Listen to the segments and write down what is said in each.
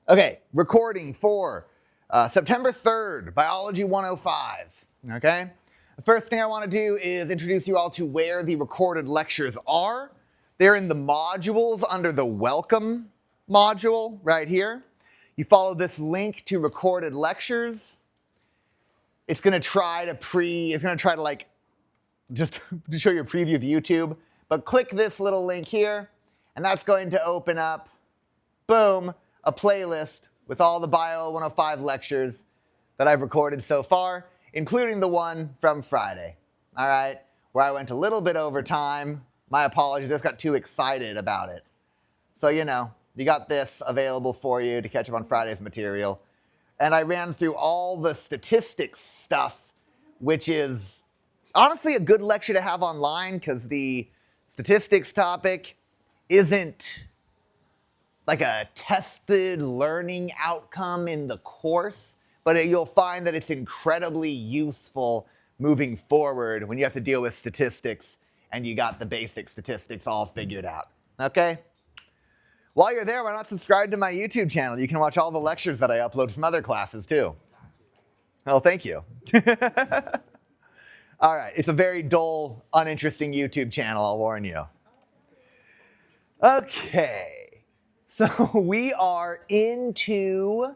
Okay, recording for September 3rd, Biology 105, okay? The first thing I want to do is introduce you all to where the recorded lectures are. They're in the modules under the Welcome module right here. You follow this link to recorded lectures. It's going to try to like, just to show you a preview of YouTube, but click this little link here, and that's going to open up, boom, a playlist with all the BIOL 105 lectures that I've recorded so far, including the one from Friday, all right, where I went a little bit over time. My apologies, I just got too excited about it. So, you got this available for you to catch up on Friday's material. And I ran through all the statistics stuff, which is honestly a good lecture to have online because the statistics topic isn't like a tested learning outcome in the course, but you'll find that it's incredibly useful moving forward when you have to deal with statistics and you got the basic statistics all figured out, okay? While you're there, why not subscribe to my YouTube channel? You can watch all the lectures that I upload from other classes too. Oh, thank you. All right, it's a very dull, uninteresting YouTube channel, I'll warn you. Okay. So we are into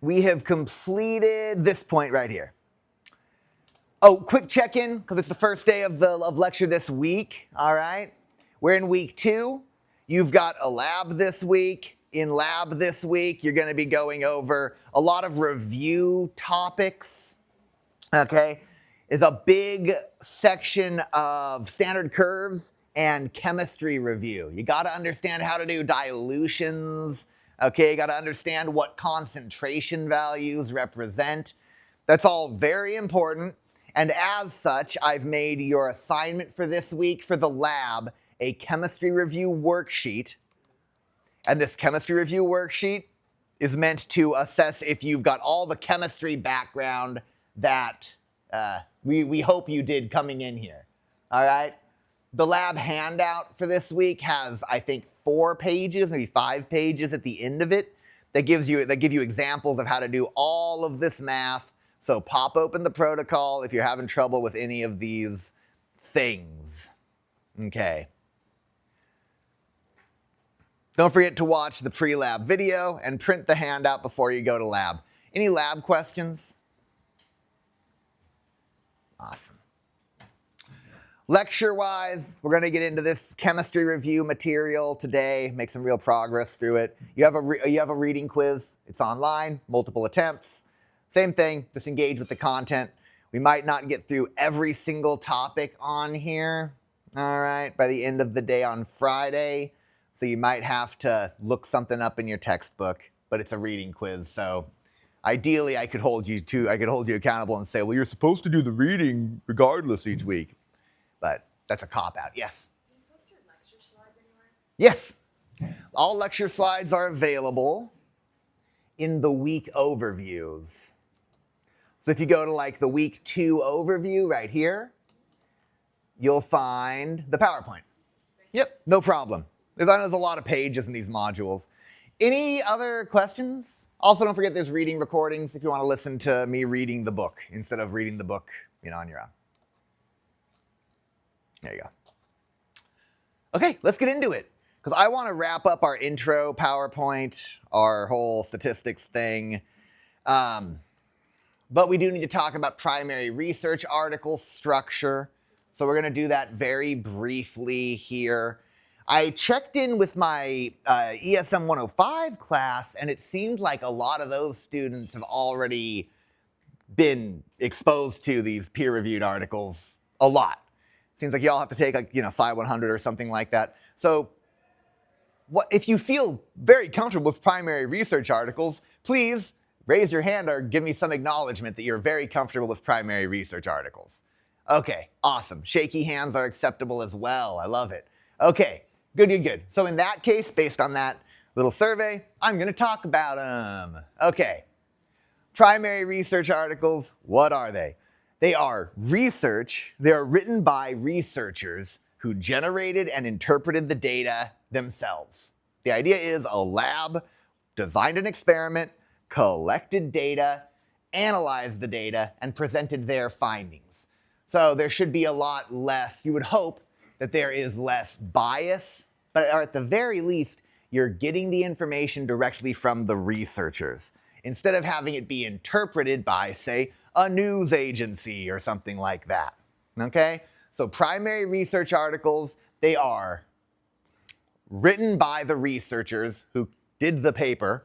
we have completed this point right here. Oh, quick check-in, because it's the first day of lecture this week, all right? We're in week 2. You've got a lab this week. In lab this week, you're going to be going over a lot of review topics, okay? Is a big section of standard curves and chemistry review. You got to understand how to do dilutions, okay? You got to understand what concentration values represent. That's all very important. And as such, I've made your assignment for this week for the lab a chemistry review worksheet. And this chemistry review worksheet is meant to assess if you've got all the chemistry background that we hope you did coming in here, all right? The lab handout for this week has, I think, 4 pages, maybe 5 pages at the end of it that give you examples of how to do all of this math. So pop open the protocol if you're having trouble with any of these things, okay? Don't forget to watch the pre-lab video and print the handout before you go to lab. Any lab questions? Awesome. Lecture-wise, we're going to get into this chemistry review material today, make some real progress through it. You have a reading quiz. It's online, multiple attempts. Same thing, just engage with the content. We might not get through every single topic on here, all right, by the end of the day on Friday. So you might have to look something up in your textbook, but it's a reading quiz, so ideally, I could hold you accountable and say, well, you're supposed to do the reading regardless each week. But that's a cop-out. Yes? Do you post your lecture slides anywhere? Yes. All lecture slides are available in the week overviews. So if you go to like the week 2 overview right here, you'll find the PowerPoint. Yep, no problem. There's a lot of pages in these modules. Any other questions? Also, don't forget there's reading recordings if you want to listen to me reading the book instead of reading the book, on your own. There you go. Okay, let's get into it. Because I want to wrap up our intro PowerPoint, our whole statistics thing. But we do need to talk about primary research article structure. So we're going to do that very briefly here. I checked in with my ESM 105 class, and it seemed like a lot of those students have already been exposed to these peer-reviewed articles a lot. Seems like you all have to take like, Psi 100 or something like that. So if you feel very comfortable with primary research articles, please raise your hand or give me some acknowledgement that you're very comfortable with primary research articles. Okay, awesome. Shaky hands are acceptable as well. I love it. Okay, good. So in that case, based on that little survey, I'm going to talk about them. Okay, primary research articles, what are they? They are research. They are written by researchers who generated and interpreted the data themselves. The idea is a lab designed an experiment, collected data, analyzed the data, and presented their findings. So there should be a lot less, you would hope that there is less bias, but at the very least, you're getting the information directly from the researchers, instead of having it be interpreted by, say, a news agency or something like that, okay? So primary research articles, they are written by the researchers who did the paper,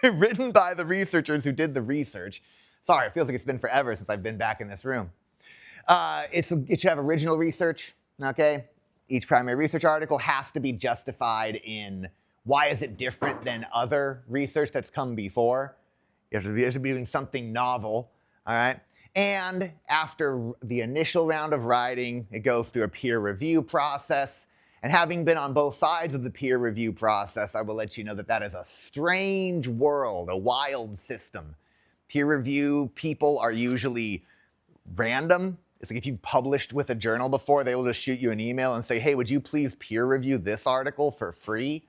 written by the researchers who did the research. Sorry, it feels like it's been forever since I've been back in this room. It should have original research, okay? Each primary research article has to be justified in why is it different than other research that's come before. You have to be doing something novel, all right? And after the initial round of writing, it goes through a peer review process. And having been on both sides of the peer review process, I will let you know that that is a strange world, a wild system. Peer review people are usually random. It's like if you've published with a journal before, they will just shoot you an email and say, hey, would you please peer review this article for free?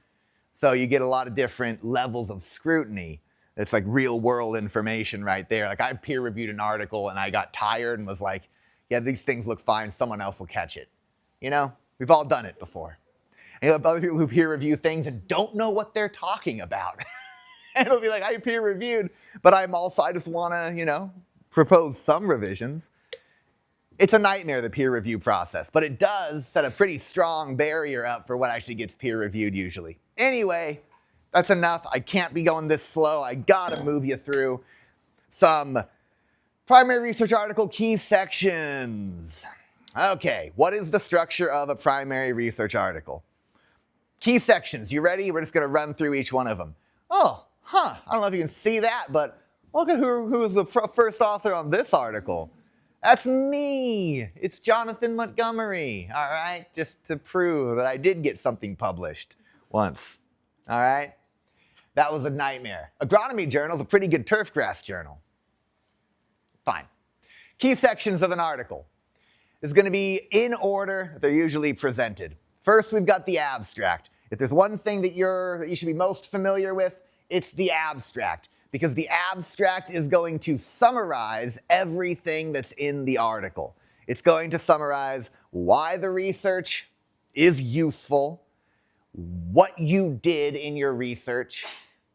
So you get a lot of different levels of scrutiny. It's like real world information right there. Like I peer reviewed an article and I got tired and was like, yeah, these things look fine. Someone else will catch it. You know? We've all done it before. And you have other people who peer review things and don't know what they're talking about. And it'll be like, I peer reviewed, but I just want to, propose some revisions. It's a nightmare, the peer review process, but it does set a pretty strong barrier up for what actually gets peer reviewed usually. Anyway, that's enough. I can't be going this slow. I gotta move you through some primary research article key sections. Okay, what is the structure of a primary research article? Key sections, you ready? We're just gonna run through each one of them. I don't know if you can see that, but look at who was the first author on this article. That's me. It's Jonathan Montgomery, all right? Just to prove that I did get something published once, all right? That was a nightmare. Agronomy journal is a pretty good turfgrass journal. Fine. Key sections of an article. Is going to be in order they're usually presented. First, we've got the abstract. If there's one thing that you should be most familiar with, it's the abstract, because the abstract is going to summarize everything that's in the article. It's going to summarize why the research is useful, what you did in your research,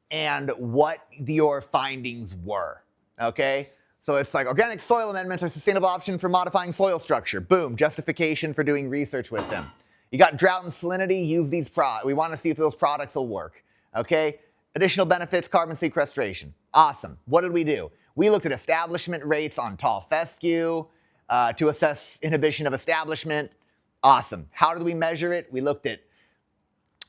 and what your findings were, okay? So it's like organic soil amendments are a sustainable option for modifying soil structure. Boom, justification for doing research with them. You got drought and salinity, use these products. We want to see if those products will work, okay? Additional benefits, carbon sequestration. Awesome. What did we do? We looked at establishment rates on tall fescue to assess inhibition of establishment. Awesome. How did we measure it? We looked at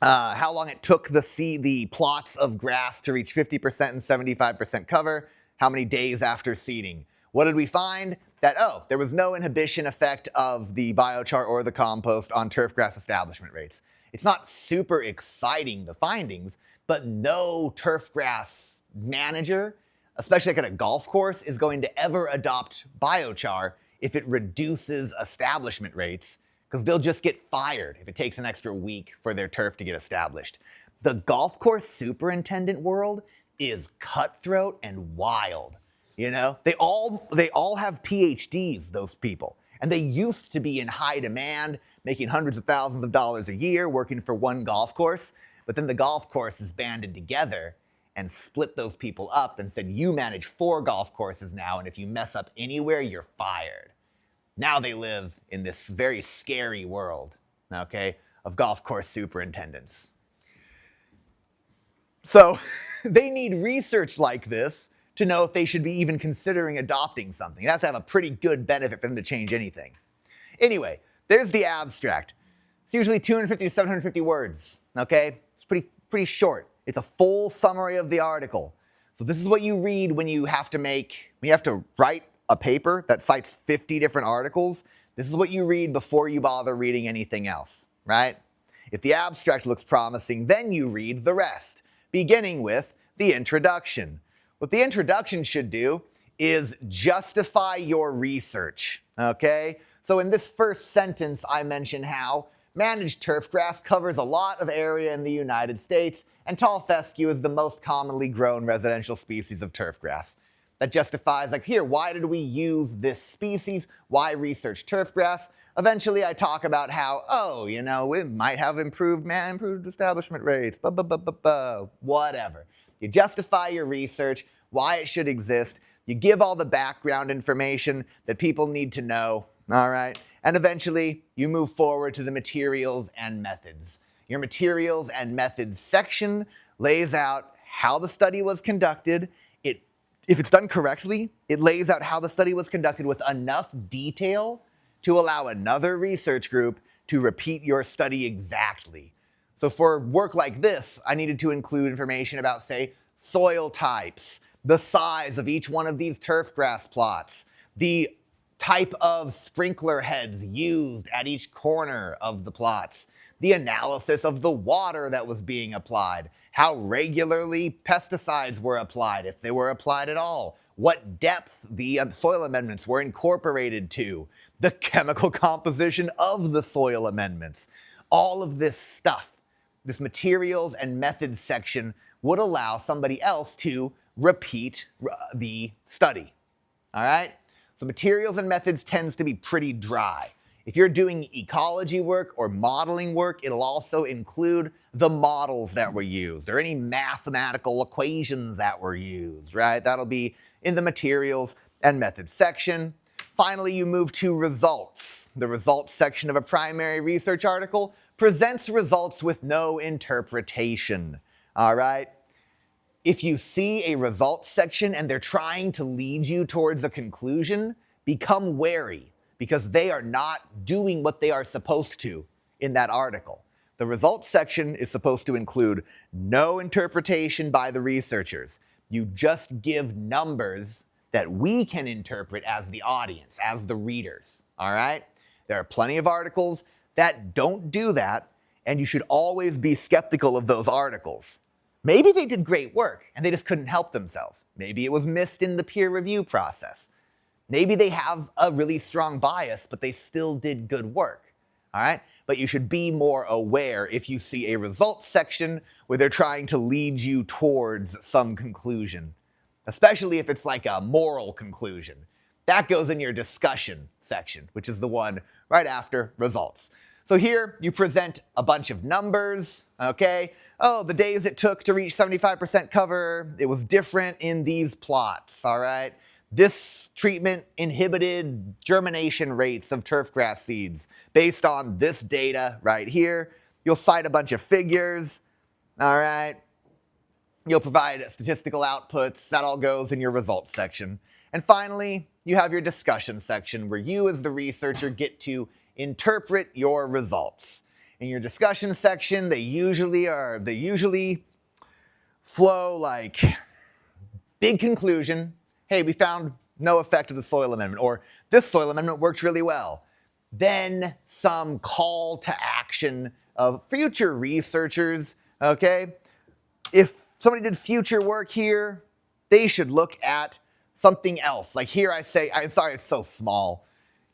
how long it took the plots of grass to reach 50% and 75% cover. How many days after seeding? What did we find? That, there was no inhibition effect of the biochar or the compost on turfgrass establishment rates. It's not super exciting, the findings, but no turfgrass manager, especially like at a golf course, is going to ever adopt biochar if it reduces establishment rates, because they'll just get fired if it takes an extra week for their turf to get established. The golf course superintendent world is cutthroat and wild. They all have PhDs, those people. And they used to be in high demand, making hundreds of thousands of dollars a year, working for one golf course. But then the golf courses banded together and split those people up and said, you manage 4 golf courses now, and if you mess up anywhere, you're fired. Now they live in this very scary world, okay, of golf course superintendents. So they need research like this to know if they should be even considering adopting something. It has to have a pretty good benefit for them to change anything. Anyway, there's the abstract. It's usually 250 to 750 words, okay? It's pretty short. It's a full summary of the article. So this is what you read when you have to write a paper that cites 50 different articles. This is what you read before you bother reading anything else, right? If the abstract looks promising, then you read the rest, beginning with the introduction. What the introduction should do is justify your research, okay? So in this first sentence, I mention how managed turfgrass covers a lot of area in the United States, and tall fescue is the most commonly grown residential species of turfgrass. That justifies, like, here, why did we use this species? Why research turfgrass? Eventually, I talk about how, oh, you know, it might have improved establishment rates, whatever. You justify your research, why it should exist. You give all the background information that people need to know, all right? And eventually, you move forward to the materials and methods. Your materials and methods section lays out how the study was conducted. If it's done correctly, it lays out how the study was conducted with enough detail to allow another research group to repeat your study exactly. So for work like this, I needed to include information about, say, soil types, the size of each one of these turfgrass plots, the type of sprinkler heads used at each corner of the plots, the analysis of the water that was being applied, how regularly pesticides were applied, if they were applied at all, what depth the soil amendments were incorporated to, the chemical composition of the soil amendments. All of this stuff, this materials and methods section, would allow somebody else to repeat the study. All right? So materials and methods tends to be pretty dry. If you're doing ecology work or modeling work, it'll also include the models that were used or any mathematical equations that were used, right? That'll be in the materials and methods section. Finally, you move to results. The results section of a primary research article presents results with no interpretation, all right? If you see a results section and they're trying to lead you towards a conclusion, become wary, because they are not doing what they are supposed to in that article. The results section is supposed to include no interpretation by the researchers. You just give numbers that we can interpret as the audience, as the readers, all right? There are plenty of articles that don't do that, and you should always be skeptical of those articles. Maybe they did great work and they just couldn't help themselves. Maybe it was missed in the peer review process. Maybe they have a really strong bias, but they still did good work, all right? But you should be more aware if you see a results section where they're trying to lead you towards some conclusion, especially if it's like a moral conclusion. That goes in your discussion section, which is the one right after results. So here you present a bunch of numbers, okay? Oh, the days it took to reach 75% cover, it was different in these plots, all right? This treatment inhibited germination rates of turfgrass seeds based on this data right here. You'll cite a bunch of figures, all right? You'll provide statistical outputs. That all goes in your results section. And finally, you have your discussion section where you as the researcher get to interpret your results. In your discussion section, they usually flow like big conclusion. Hey, we found no effect of the soil amendment, or this soil amendment worked really well. Then some call to action of future researchers, okay? If somebody did future work here, they should look at something else. Like here I say, I'm sorry it's so small.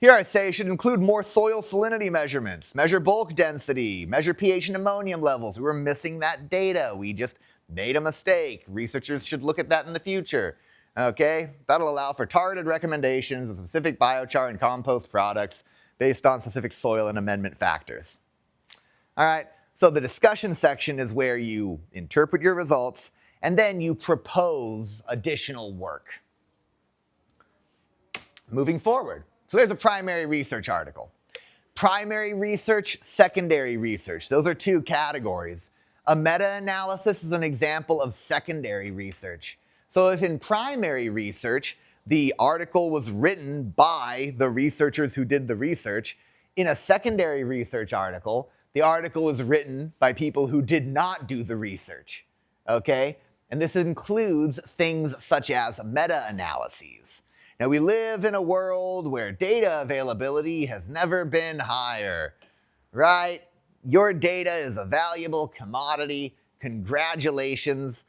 Here I say you should include more soil salinity measurements, measure bulk density, measure pH and ammonium levels. We were missing that data. We just made a mistake. Researchers should look at that in the future. Okay, that'll allow for targeted recommendations of specific biochar and compost products based on specific soil and amendment factors. All right, so the discussion section is where you interpret your results and then you propose additional work. Moving forward, so there's a primary research article. Primary research, secondary research, those are two categories. A meta-analysis is an example of secondary research. So if in primary research, the article was written by the researchers who did the research, in a secondary research article, the article was written by people who did not do the research, okay? And this includes things such as meta-analyses. Now, we live in a world where data availability has never been higher, right? Your data is a valuable commodity. Congratulations.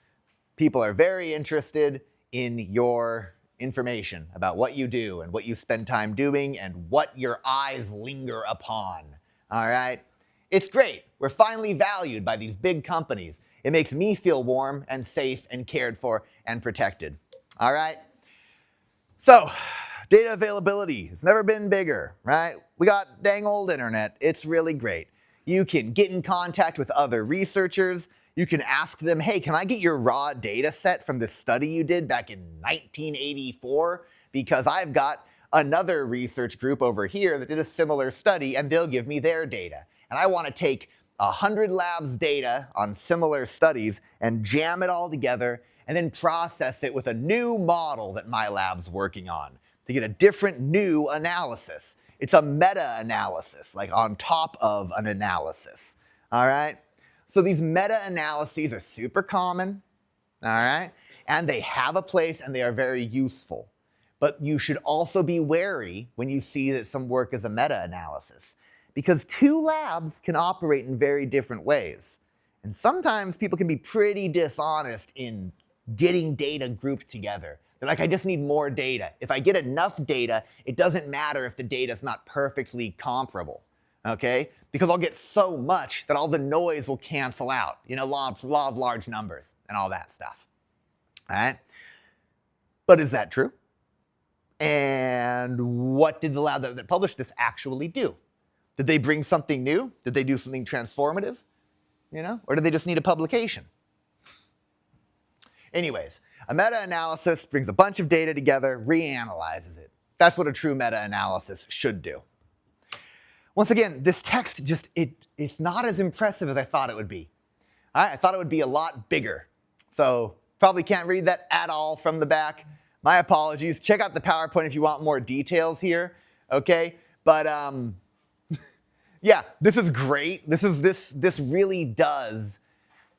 People are very interested in your information about what you do and what you spend time doing and what your eyes linger upon. All right? It's great. We're finally valued by these big companies. It makes me feel warm and safe and cared for and protected. All right? So, data availability has never been bigger, right? We got dang old internet. It's really great. You can get in contact with other researchers. You can ask them, hey, can I get your raw data set from this study you did back in 1984? Because I've got another research group over here that did a similar study, and they'll give me their data. And I want to take 100 labs' data on similar studies and jam it all together and then process it with a new model that my lab's working on to get a different new analysis. It's a meta-analysis, like on top of an analysis, all right? So these meta-analyses are super common, all right? And they have a place and they are very useful. But you should also be wary when you see that some work is a meta-analysis, because two labs can operate in very different ways. And sometimes people can be pretty dishonest in getting data grouped together. They're like, I just need more data. If I get enough data, it doesn't matter if the data's not perfectly comparable, okay? Because I'll get so much that all the noise will cancel out. You know, law of large numbers and all that stuff, all right? But is that true? And what did the lab that published this actually do? Did they bring something new? Did they do something transformative? You know, or did they just need a publication? Anyways, a meta-analysis brings a bunch of data together, reanalyzes it. That's what a true meta-analysis should do. Once again, this text it's not as impressive as I thought it would be. All right, I thought it would be a lot bigger. So probably can't read that at all from the back. My apologies. Check out the PowerPoint if you want more details here, okay? But yeah, this is great. This really does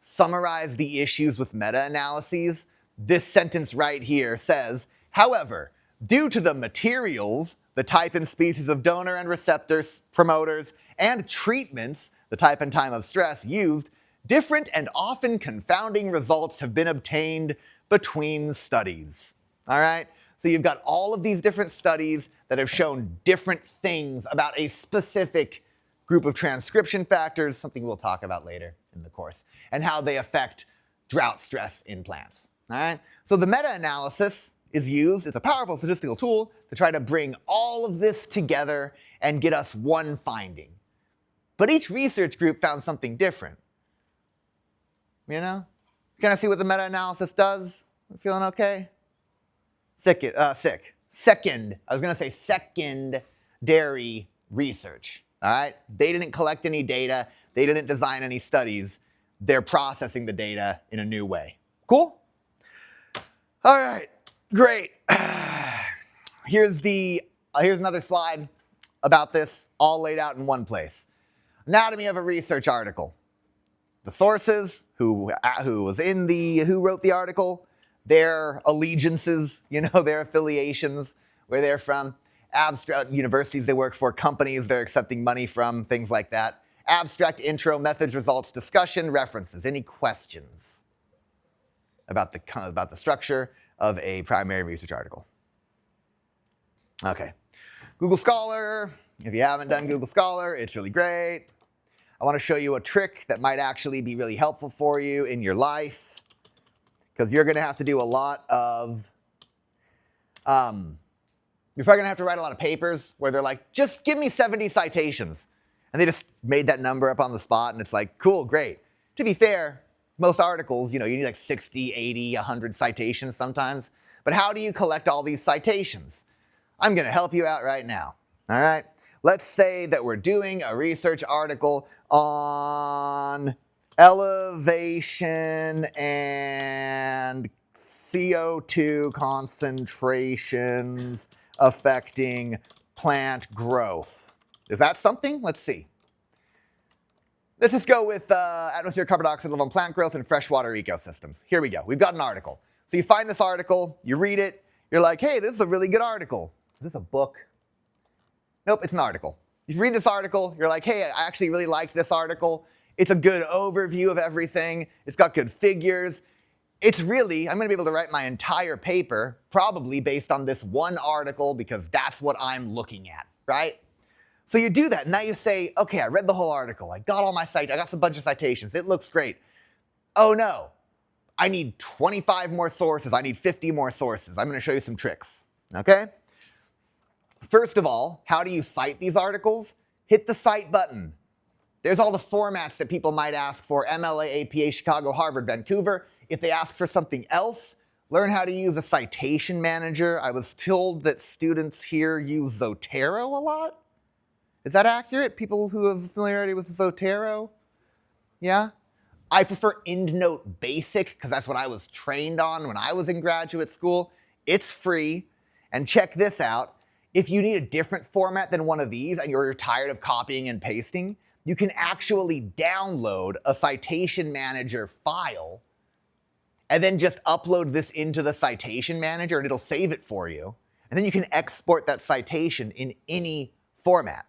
summarize the issues with meta-analyses. This sentence right here says, however, due to the materials, the type and species of donor and receptors, promoters, and treatments, the type and time of stress used, different and often confounding results have been obtained between studies. All right? So you've got all of these different studies that have shown different things about a specific group of transcription factors, something we'll talk about later in the course, and how they affect drought stress in plants. All right? So the meta-analysis is used. It's a powerful statistical tool to try to bring all of this together and get us one finding. But each research group found something different. You know? Can I see what the meta-analysis does? Feeling okay? Sick. Second, I was going to say secondary research. All right? They didn't collect any data. They didn't design any studies. They're processing the data in a new way. Cool? All right, great. Here's another slide about this, all laid out in one place. Anatomy of a research article. The sources, who wrote the article, their allegiances, you know, their affiliations, where they're from, abstract universities they work for, companies they're accepting money from, things like that. Abstract, intro, methods, results, discussion, references. Any questions about the structure of a primary research article? Okay. Google Scholar. If you haven't done Google Scholar, it's really great. I want to show you a trick that might actually be really helpful for you in your life, because you're going to have to do a lot of, you're probably going to have to write a lot of papers where they're like, just give me 70 citations. And they just made that number up on the spot, and it's like, cool, great. To be fair, most articles, you need like 60, 80, 100 citations sometimes. But how do you collect all these citations? I'm going to help you out right now. All right? Let's say that we're doing a research article on elevation and CO2 concentrations affecting plant growth. Is that something? Let's see. Let's just go with atmospheric carbon dioxide level on plant growth and freshwater ecosystems. Here we go. We've got an article. So you find this article, you read it, you're like, hey, this is a really good article. Is this a book? Nope, it's an article. You read this article, you're like, hey, I actually really like this article. It's a good overview of everything. It's got good figures. it's really, I'm going to be able to write my entire paper probably based on this one article because that's what I'm looking at, right? So you do that. Now you say, okay, I read the whole article. I got all my I got a bunch of citations. It looks great. Oh no, I need 25 more sources. I need 50 more sources. I'm going to show you some tricks, okay? First of all, how do you cite these articles? Hit the cite button. There's all the formats that people might ask for: MLA, APA, Chicago, Harvard, Vancouver. If they ask for something else, learn how to use a citation manager. I was told that students here use Zotero a lot. Is that accurate? People who have familiarity with Zotero? Yeah? I prefer EndNote Basic because that's what I was trained on when I was in graduate school. It's free. And check this out. If you need a different format than one of these and you're tired of copying and pasting, you can actually download a citation manager file and then just upload this into the citation manager and it'll save it for you. And then you can export that citation in any format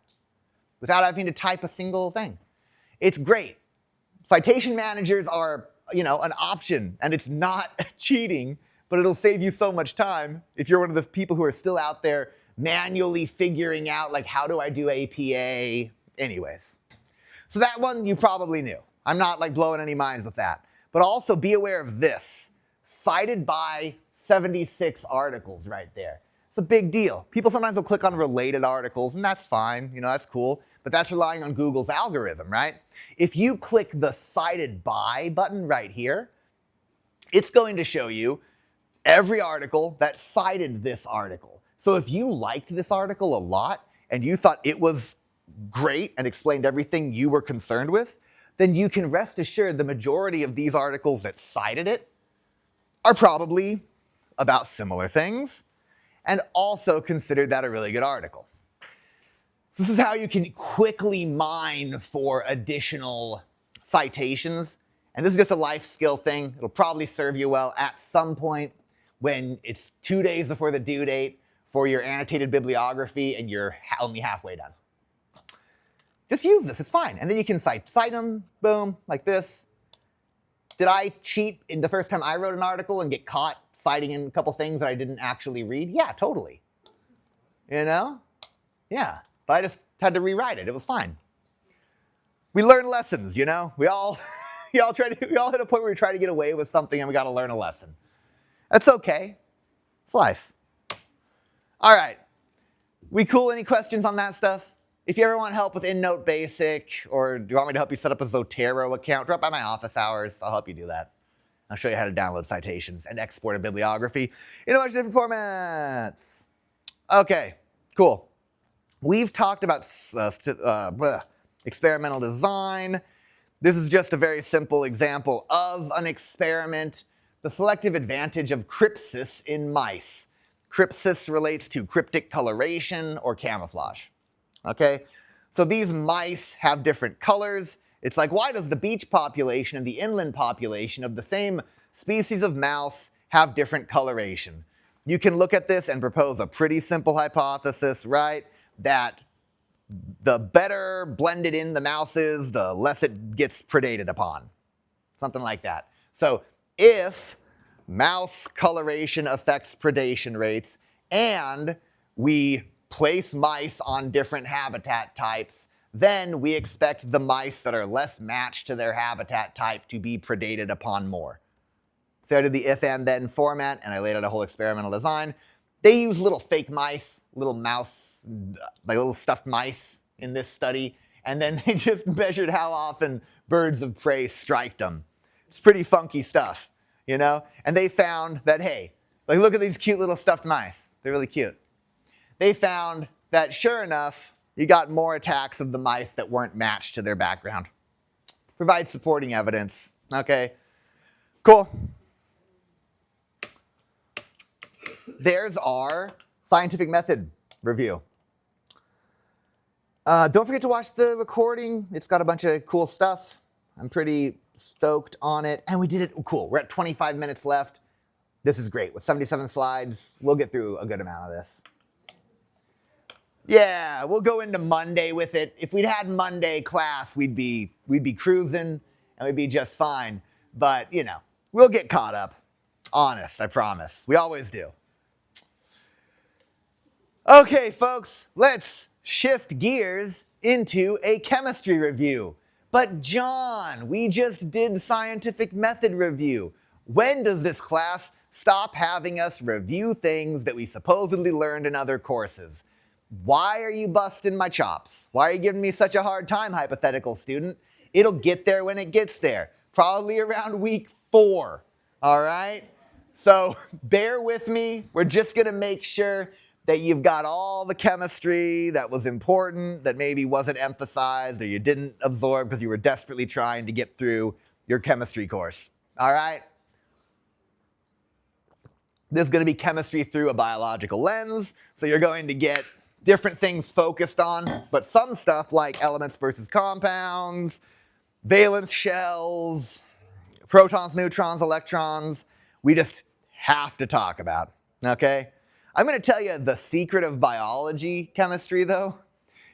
without having to type a single thing. It's great. Citation managers are, an option, and it's not cheating, but it'll save you so much time if you're one of the people who are still out there manually figuring out, like, how do I do APA? Anyways. So that one you probably knew. I'm not blowing any minds with that. But also be aware of this. Cited by 76 articles right there. It's a big deal. People sometimes will click on related articles, and that's fine. That's cool. But that's relying on Google's algorithm, right? If you click the cited by button right here, it's going to show you every article that cited this article. So if you liked this article a lot and you thought it was great and explained everything you were concerned with, then you can rest assured the majority of these articles that cited it are probably about similar things and also considered that a really good article. So this is how you can quickly mine for additional citations. And this is just a life skill thing. It'll probably serve you well at some point when it's 2 days before the due date for your annotated bibliography and you're only halfway done. Just use this, it's fine. And then you can cite them, boom, like this. Did I cheat in the first time I wrote an article and get caught citing in a couple things that I didn't actually read? Yeah, totally. Yeah. But I just had to rewrite it. It was fine. We learn lessons, We all hit a point where we try to get away with something and we got to learn a lesson. That's okay. It's life. All right. We cool? Any questions on that stuff? If you ever want help with EndNote Basic, or do you want me to help you set up a Zotero account, drop by my office hours. I'll help you do that. I'll show you how to download citations and export a bibliography in a bunch of different formats. Okay, cool. We've talked about experimental design. This is just a very simple example of an experiment. The selective advantage of crypsis in mice. Crypsis relates to cryptic coloration or camouflage. Okay, so these mice have different colors. It's like, why does the beach population and the inland population of the same species of mouse have different coloration? You can look at this and propose a pretty simple hypothesis, right? That the better blended in the mouse is, the less it gets predated upon. Something like that. So if mouse coloration affects predation rates and we place mice on different habitat types, then we expect the mice that are less matched to their habitat type to be predated upon more. So I did the if and then format and I laid out a whole experimental design. They use little fake mice, little stuffed mice in this study, and then they just measured how often birds of prey striked them. It's pretty funky stuff, And they found that, hey, look at these cute little stuffed mice. They're really cute. They found that, sure enough, you got more attacks of the mice that weren't matched to their background. Provide supporting evidence. Okay, cool. There's our scientific method review. Don't forget to watch the recording. It's got a bunch of cool stuff. I'm pretty stoked on it. And we did it. Cool. We're at 25 minutes left. This is great. With 77 slides, we'll get through a good amount of this. Yeah, we'll go into Monday with it. If we'd had Monday class, we'd be cruising and we'd be just fine. But, we'll get caught up. Honest, I promise. We always do. Okay, folks, let's shift gears into a chemistry review. But John, we just did scientific method review. When does this class stop having us review things that we supposedly learned in other courses? Why are you busting my chops? Why are you giving me such a hard time, hypothetical student? It'll get there when it gets there, probably around week 4, all right? So bear with me. We're just going to make sure that you've got all the chemistry that was important, that maybe wasn't emphasized or you didn't absorb because you were desperately trying to get through your chemistry course. All right? This is going to be chemistry through a biological lens, so you're going to get different things focused on, but some stuff like elements versus compounds, valence shells, protons, neutrons, electrons, we just have to talk about, okay? I'm going to tell you the secret of biology chemistry, though,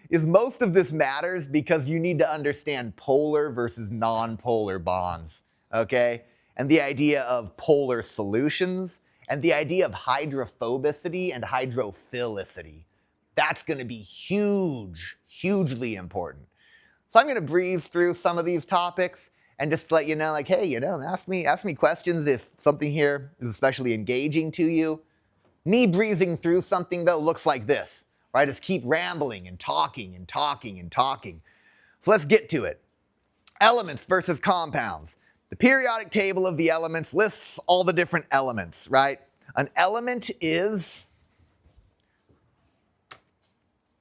is most of this matters because you need to understand polar versus non-polar bonds, okay? And the idea of polar solutions, and the idea of hydrophobicity and hydrophilicity. That's going to be huge, hugely important. So I'm going to breeze through some of these topics and just let you know, like, hey, ask me questions if something here is especially engaging to you. Me breezing through something, though, looks like this, right? Just keep rambling and talking and talking and talking. So let's get to it. Elements versus compounds. The periodic table of the elements lists all the different elements, right? An element is,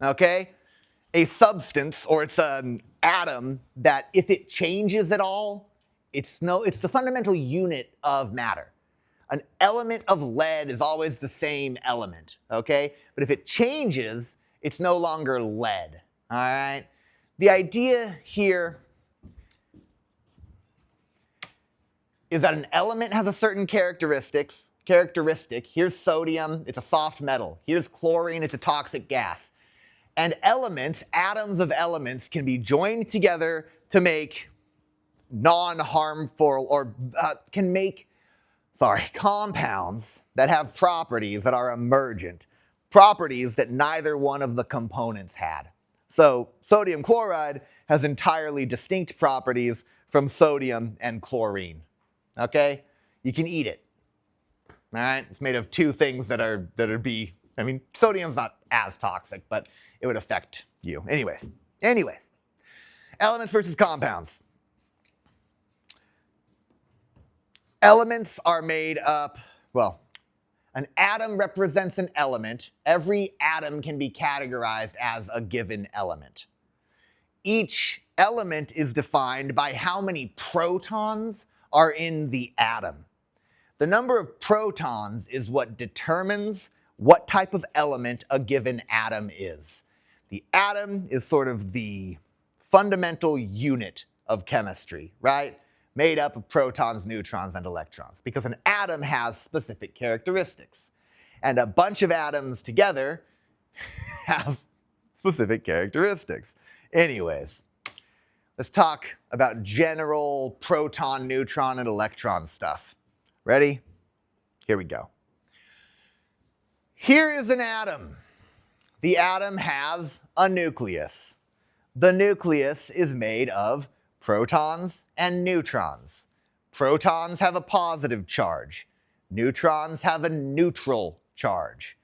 okay, a substance, or it's an atom that if it changes at all, it's the fundamental unit of matter. An element of lead is always the same element, okay? But if it changes, it's no longer lead, all right? The idea here is that an element has a certain characteristic. Here's sodium, it's a soft metal. Here's chlorine, it's a toxic gas. And elements, atoms of elements, can be joined together to make non-harmful, or can make compounds that have properties that are emergent, properties that neither one of the components had. So sodium chloride has entirely distinct properties from sodium and chlorine. Okay? You can eat it. All right? It's made of two things sodium's not as toxic, but it would affect you. Anyways, elements versus compounds. Elements are made up, an atom represents an element. Every atom can be categorized as a given element. Each element is defined by how many protons are in the atom. The number of protons is what determines what type of element a given atom is. The atom is sort of the fundamental unit of chemistry, right? Made up of protons, neutrons, and electrons, because an atom has specific characteristics. And a bunch of atoms together have specific characteristics. Anyways, let's talk about general proton, neutron, and electron stuff. Ready? Here we go. Here is an atom. The atom has a nucleus. The nucleus is made of protons and neutrons. Protons have a positive charge. Neutrons have a neutral charge.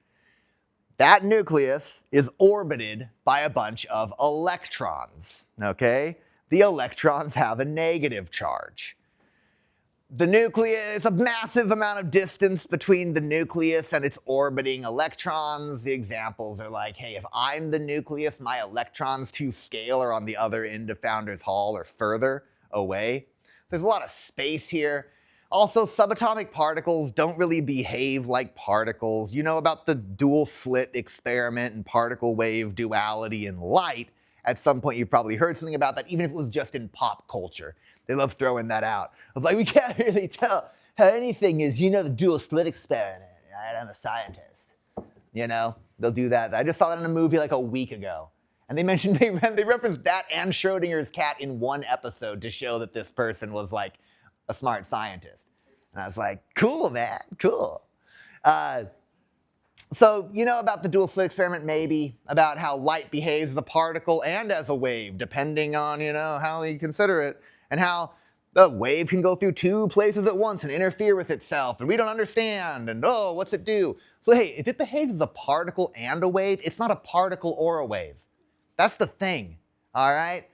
That nucleus is orbited by a bunch of electrons, okay? The electrons have a negative charge. The nucleus, a massive amount of distance between the nucleus and its orbiting electrons. The examples are like, hey, if I'm the nucleus, my electrons to scale are on the other end of Founders Hall or further away. There's a lot of space here. Also, subatomic particles don't really behave like particles. You know about the dual slit experiment and particle wave duality in light. At some point, you've probably heard something about that, even if it was just in pop culture. They love throwing that out. I was like, we can't really tell how anything is, the dual slit experiment, right? I'm a scientist. They'll do that. I just saw that in a movie like a week ago. And they mentioned, they referenced that and Schrodinger's cat in one episode to show that this person was like a smart scientist. And I was like, cool, man, cool. So you know about the dual slit experiment, maybe, about how light behaves as a particle and as a wave, depending on, how you consider it, and how the wave can go through two places at once and interfere with itself, and we don't understand, and oh, what's it do? So hey, if it behaves as a particle and a wave, it's not a particle or a wave. That's the thing, all right?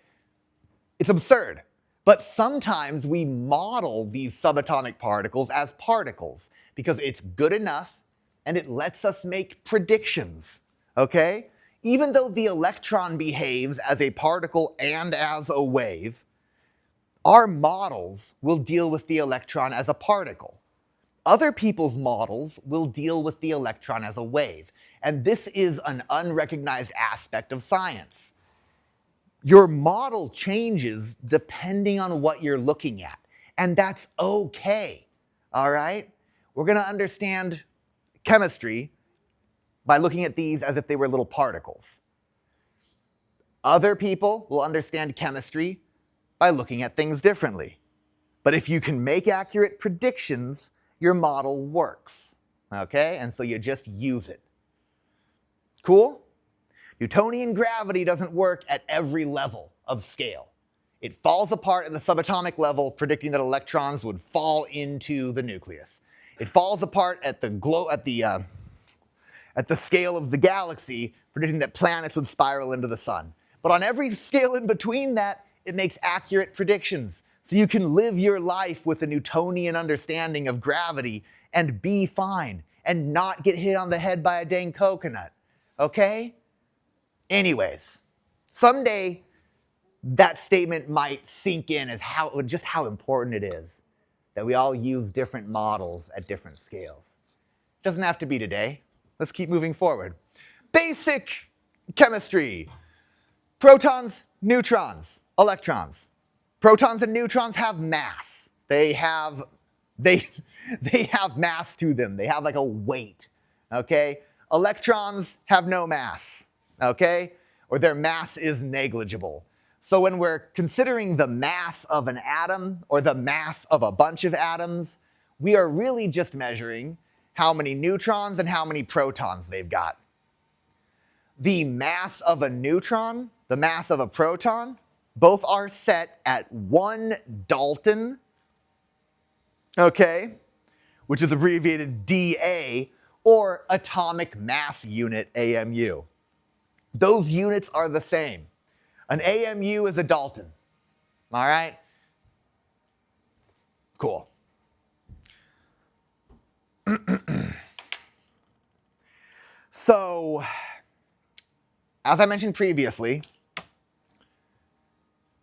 It's absurd. But sometimes we model these subatomic particles as particles because it's good enough and it lets us make predictions, okay? Even though the electron behaves as a particle and as a wave, our models will deal with the electron as a particle. Other people's models will deal with the electron as a wave. And this is an unrecognized aspect of science. Your model changes depending on what you're looking at. And that's okay, all right? We're going to understand chemistry by looking at these as if they were little particles. Other people will understand chemistry by looking at things differently. But if you can make accurate predictions, your model works, okay? And so you just use it. Cool? Newtonian gravity doesn't work at every level of scale. It falls apart at the subatomic level, predicting that electrons would fall into the nucleus. It falls apart at the scale of the galaxy, predicting that planets would spiral into the sun. But on every scale in between that, it makes accurate predictions. So you can live your life with a Newtonian understanding of gravity and be fine and not get hit on the head by a dang coconut, okay? Anyways, someday that statement might sink in as just how important it is that we all use different models at different scales. Doesn't have to be today. Let's keep moving forward. Basic chemistry. Protons, neutrons, electrons. Protons and neutrons have mass. They have mass to them. They have like a weight, okay? Electrons have no mass, okay? Or their mass is negligible. So when we're considering the mass of an atom or the mass of a bunch of atoms, we are really just measuring how many neutrons and how many protons they've got. The mass of a neutron, the mass of a proton, both are set at 1 Dalton, okay, which is abbreviated DA, or atomic mass unit, AMU. Those units are the same. An AMU is a Dalton, all right? Cool. So, as I mentioned previously,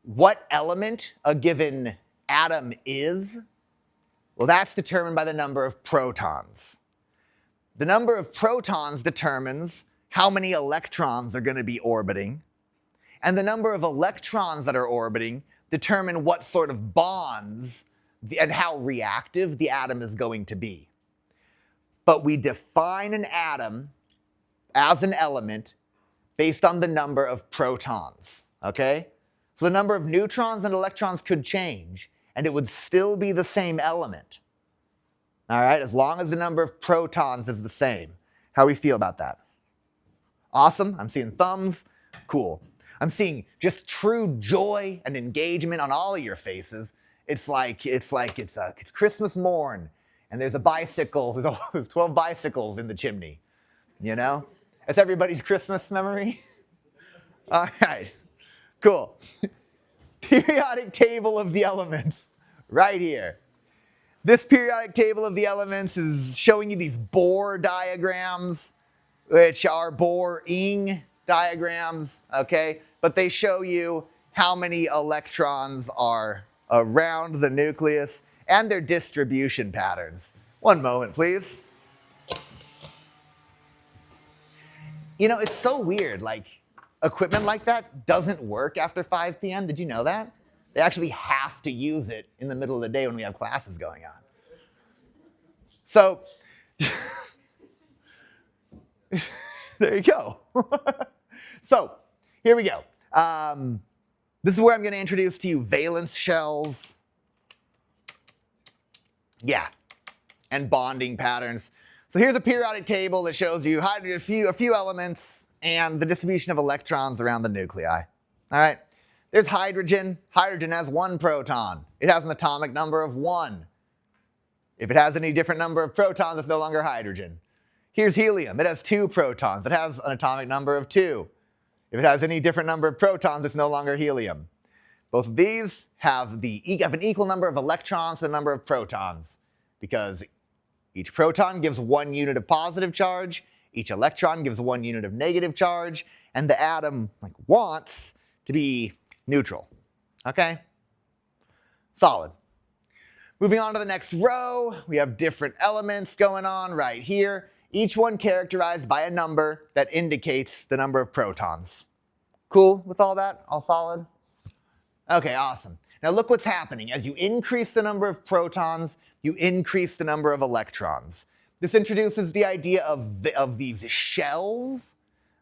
what element a given atom is, well, that's determined by the number of protons. The number of protons determines how many electrons are going to be orbiting, and the number of electrons that are orbiting determine what sort of bonds and how reactive the atom is going to be. But we define an atom as an element based on the number of protons, okay? So the number of neutrons and electrons could change, and it would still be the same element, all right, as long as the number of protons is the same. How do we feel about that? Awesome. I'm seeing thumbs. Cool. I'm seeing just true joy and engagement on all of your faces. It's like it's Christmas morn, and there's a bicycle. There's 12 bicycles in the chimney. You know, it's everybody's Christmas memory. All right, cool. Periodic table of the elements, right here. This periodic table of the elements is showing you these Bohr diagrams, which are Bohr-ing diagrams, okay? But they show you how many electrons are around the nucleus and their distribution patterns. One moment, please. You know, it's so weird, like, equipment like that doesn't work after 5 p.m. Did you know that? They actually have to use it in the middle of the day when we have classes going on. So, there you go. So, here we go. This is where I'm going to introduce to you valence shells. Yeah, and bonding patterns. So here's a periodic table that shows you a few elements and the distribution of electrons around the nuclei. All right, there's hydrogen. Hydrogen has 1 proton. It has an atomic number of 1. If it has any different number of protons, it's no longer hydrogen. Here's helium. It has 2 protons. It has an atomic number of 2. If it has any different number of protons, it's no longer helium. Both of these have an equal number of electrons to the number of protons, because each proton gives 1 unit of positive charge, each electron gives 1 unit of negative charge, and the atom wants to be neutral. Okay? Solid. Moving on to the next row, we have different elements going on right here, each one characterized by a number that indicates the number of protons. Cool with all that? All solid? Okay, awesome. Now look what's happening. As you increase the number of protons, you increase the number of electrons. This introduces the idea of these shells,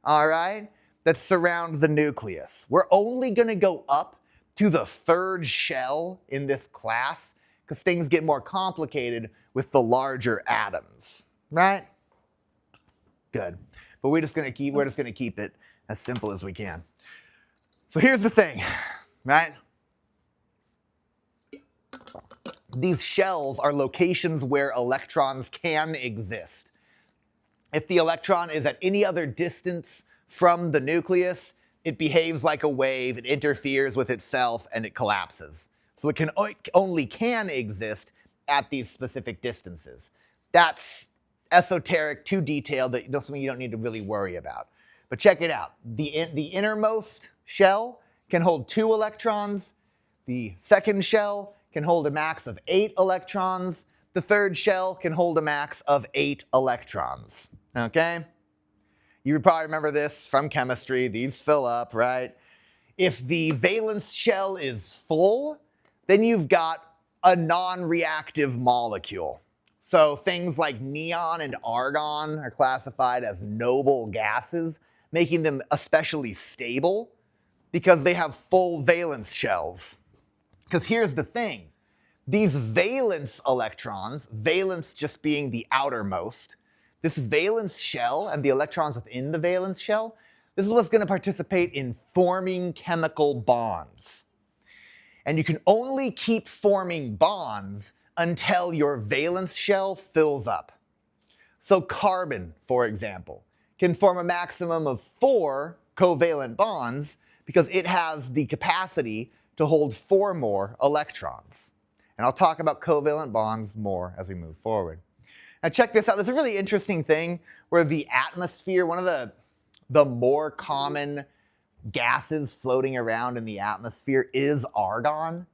all right, that surround the nucleus. We're only going to go up to the 3rd shell in this class because things get more complicated with the larger atoms, right? Good. But we're just going to keep it as simple as we can. So here's the thing, right? These shells are locations where electrons can exist. If the electron is at any other distance from the nucleus, it behaves like a wave, it interferes with itself, and it collapses. So it only can exist at these specific distances. That's esoteric, too detailed, that's something you don't need to really worry about. But check it out. The innermost shell can hold 2 electrons. The second shell can hold a max of 8 electrons. The third shell can hold a max of 8 electrons. Okay? You probably remember this from chemistry. These fill up, right? If the valence shell is full, then you've got a non-reactive molecule. So things like neon and argon are classified as noble gases, making them especially stable because they have full valence shells. Because here's the thing. These valence electrons, valence just being the outermost, this valence shell and the electrons within the valence shell, this is what's going to participate in forming chemical bonds. And you can only keep forming bonds until your valence shell fills up. So carbon, for example, can form a maximum of 4 covalent bonds because it has the capacity to hold 4 more electrons. And I'll talk about covalent bonds more as we move forward. Now check this out. There's a really interesting thing where the atmosphere, one of the more common gases floating around in the atmosphere is argon.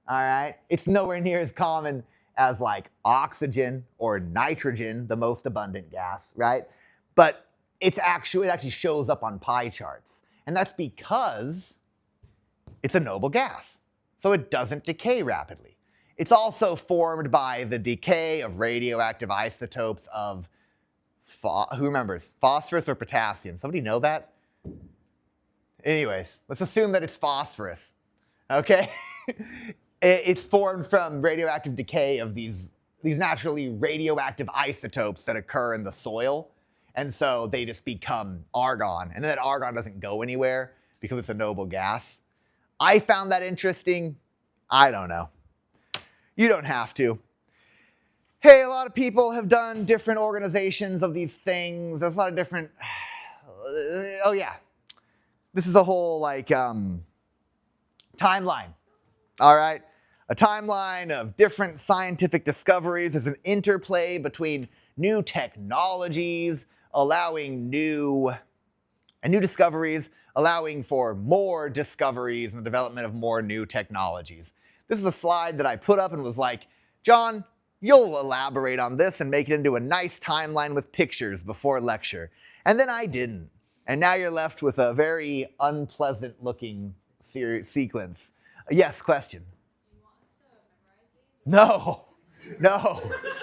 All right? It's nowhere near as common as like oxygen or nitrogen, the most abundant gas, right? But it actually shows up on pie charts. And that's because it's a noble gas. So it doesn't decay rapidly. It's also formed by the decay of radioactive isotopes of, who remembers, phosphorus or potassium? Somebody know that? Anyways, let's assume that it's phosphorus, okay? It's formed from radioactive decay of these naturally radioactive isotopes that occur in the soil. And so they just become argon. And then that argon doesn't go anywhere because it's a noble gas. I found that interesting. I don't know. You don't have to. Hey, a lot of people have done different organizations of these things. There's a lot of different, oh yeah. This is a whole timeline, all right? A timeline of different scientific discoveries. There's an interplay between new technologies, allowing new discoveries, allowing for more discoveries and the development of more new technologies. This is a slide that I put up and was like, John, you'll elaborate on this and make it into a nice timeline with pictures before lecture. And then I didn't. And now you're left with a very unpleasant looking sequence. Yes, question? Do you want us to memorize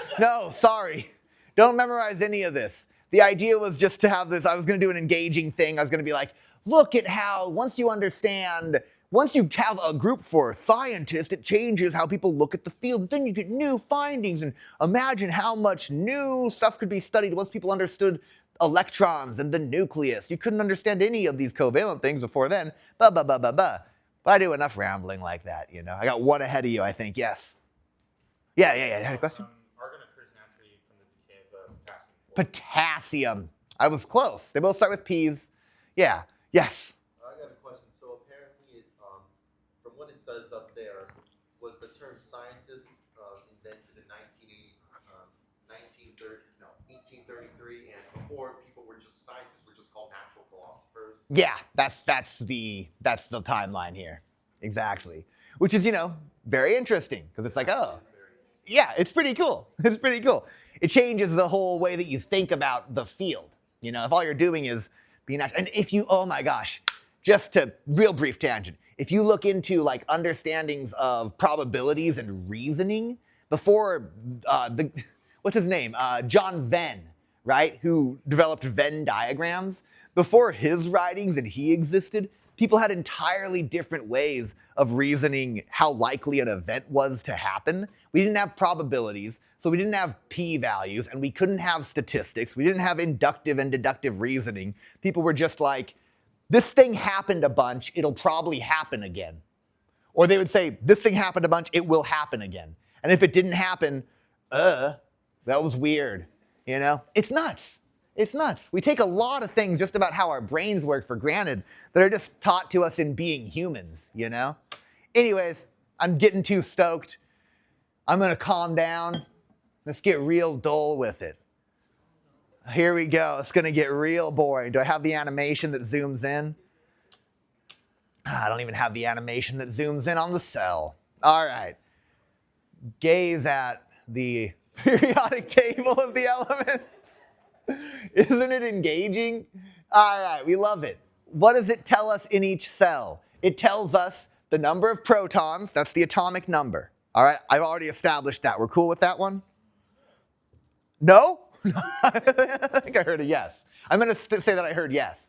these? No, sorry. Don't memorize any of this. The idea was just to have this, I was going to do an engaging thing. I was going to be like, look at how, once you understand once you have a group for scientists, it changes how people look at the field. Then you get new findings, and imagine how much new stuff could be studied once people understood electrons and the nucleus. You couldn't understand any of these covalent things before then. But I do enough rambling like that, you know. I got one ahead of you, I think. Yes. Yeah. You had a question? Argon occurs naturally from the decay of potassium. Potassium. I was close. They both start with P's. Yeah. Yes. I got a question. So apparently, from what it says up there, was the term scientist invented in 1833, and before people were just scientists, were just called natural philosophers. Yeah, that's the timeline here. Exactly. Which is, you know, very interesting because it's like, oh, yeah, it's pretty cool. It's pretty cool. It changes the whole way that you think about the field. You know, if all you're doing is being natural, and if you, oh my gosh, just to real brief tangent, if you look into like understandings of probabilities and reasoning before what's his name? John Venn, right? Who developed Venn diagrams. Before his writings and he existed, people had entirely different ways of reasoning how likely an event was to happen. We didn't have probabilities, so we didn't have p-values, and we couldn't have statistics. We didn't have inductive and deductive reasoning. People were just like, this thing happened a bunch, it'll probably happen again. Or they would say, this thing happened a bunch, it will happen again. And if it didn't happen, that was weird, you know? It's nuts. It's nuts. We take a lot of things just about how our brains work for granted that are just taught to us in being humans, you know? Anyways, I'm getting too stoked. I'm gonna calm down. Let's get real dull with it. Here we go. It's gonna get real boring. Do I have the animation that zooms in? I don't even have the animation that zooms in on the cell. All right. Gaze at the periodic table of the elements. Isn't it engaging? All right, we love it. What does it tell us in each cell? It tells us the number of protons. That's the atomic number. All right, I've already established that. We're cool with that one? No? I think I heard a yes. I'm going to say that I heard yes.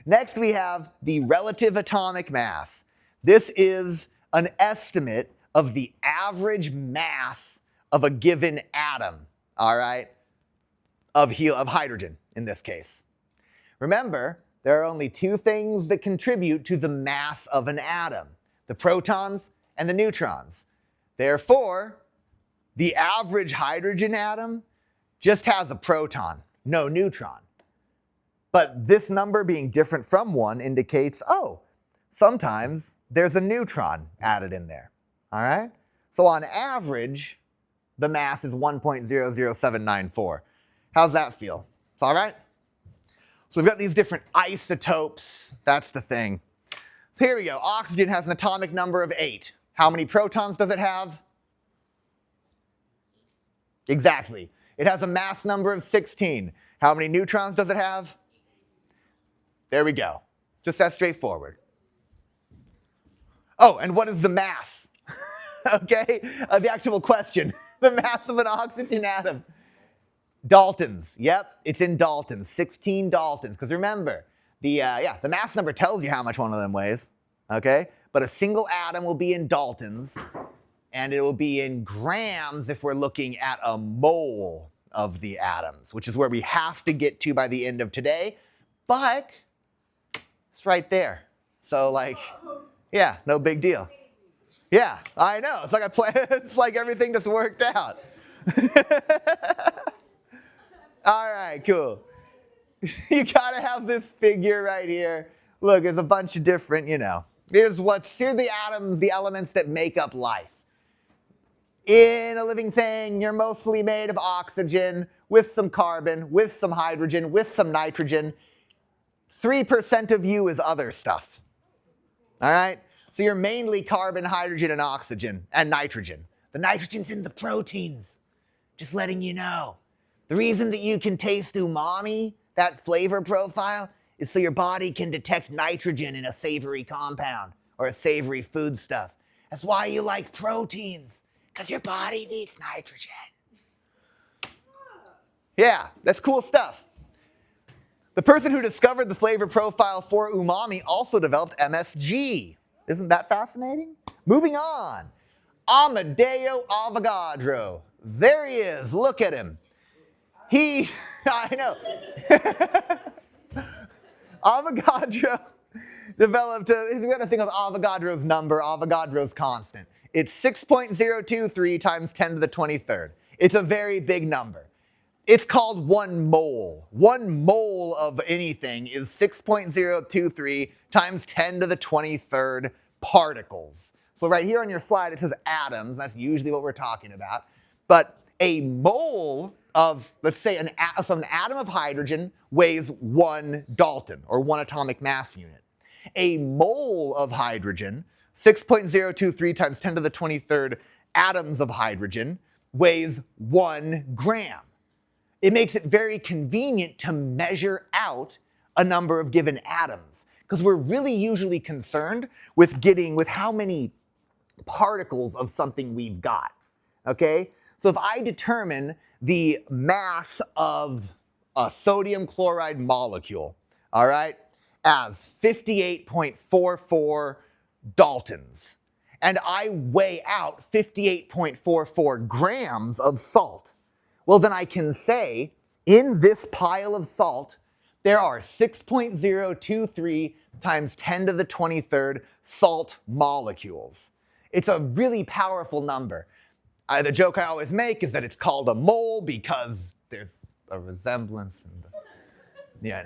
Next, we have the relative atomic mass. This is an estimate of the average mass of a given atom, all right? Of hydrogen, in this case. Remember, there are only two things that contribute to the mass of an atom, the protons and the neutrons. Therefore, the average hydrogen atom just has a proton, no neutron. But this number being different from 1 indicates, oh, sometimes there's a neutron added in there, all right? So on average, the mass is 1.00794. How's that feel? It's all right? So we've got these different isotopes. That's the thing. So here we go. Oxygen has an atomic number of 8. How many protons does it have? Exactly. It has a mass number of 16. How many neutrons does it have? There we go. Just that straightforward. Oh, and what is the mass? Okay? The actual question. The mass of an oxygen atom. Daltons. Yep, it's in Daltons. 16 Daltons. Because remember, the mass number tells you how much one of them weighs. Okay? But a single atom will be in Daltons, and it will be in grams if we're looking at a mole of the atoms, which is where we have to get to by the end of today. But it's right there. So, like, yeah, no big deal. Yeah, I know. It's like it's like everything just worked out. All right, cool. You gotta have this figure right here. Look, there's a bunch of different, you know. Here are the atoms, the elements that make up life. In a living thing, you're mostly made of oxygen with some carbon, with some hydrogen, with some nitrogen. 3% of you is other stuff. All right? So you're mainly carbon, hydrogen, and oxygen, and nitrogen. The nitrogen's in the proteins. Just letting you know. The reason that you can taste umami, that flavor profile, is so your body can detect nitrogen in a savory compound or a savory foodstuff. That's why you like proteins, because your body needs nitrogen. Yeah, that's cool stuff. The person who discovered the flavor profile for umami also developed MSG. Isn't that fascinating? Moving on. Amadeo Avogadro. There he is. Look at him. I know. Avogadro developed we got to think of Avogadro's number, Avogadro's constant. It's 6.023 times 10 to the 23rd. It's a very big number. It's called 1 mole. 1 mole of anything is 6.023 times 10 to the 23rd particles. So right here on your slide it says atoms. That's usually what we're talking about. But a mole of, let's say, an atom of hydrogen weighs 1 Dalton, or 1 atomic mass unit. A mole of hydrogen, 6.023 times 10 to the 23rd atoms of hydrogen, weighs 1 gram. It makes it very convenient to measure out a number of given atoms, because we're really usually concerned with how many particles of something we've got, okay? So if I determine the mass of a sodium chloride molecule, all right, as 58.44 Daltons, and I weigh out 58.44 grams of salt, well, then I can say, in this pile of salt, there are 6.023 times 10 to the 23rd salt molecules. It's a really powerful number. The joke I always make is that it's called a mole because there's a resemblance. Yeah, I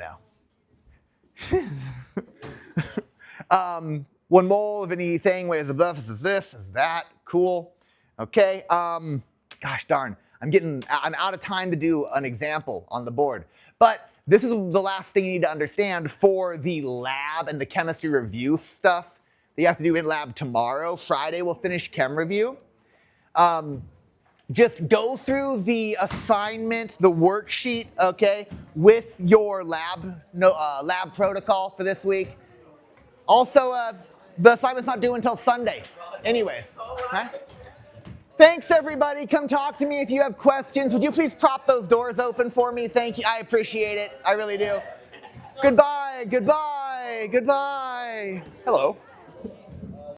know. 1 mole of anything weighs above this, is that. Cool. Okay. Gosh darn. I'm out of time to do an example on the board. But this is the last thing you need to understand for the lab and the chemistry review stuff that you have to do in lab tomorrow. Friday we'll finish chem review. Just go through the assignment, the worksheet, okay, with your lab protocol for this week. Also, the assignment's not due until Sunday. Anyways, huh? Thanks, everybody. Come talk to me if you have questions. Would you please prop those doors open for me? Thank you. I appreciate it. I really do. Goodbye, goodbye, goodbye. Hello.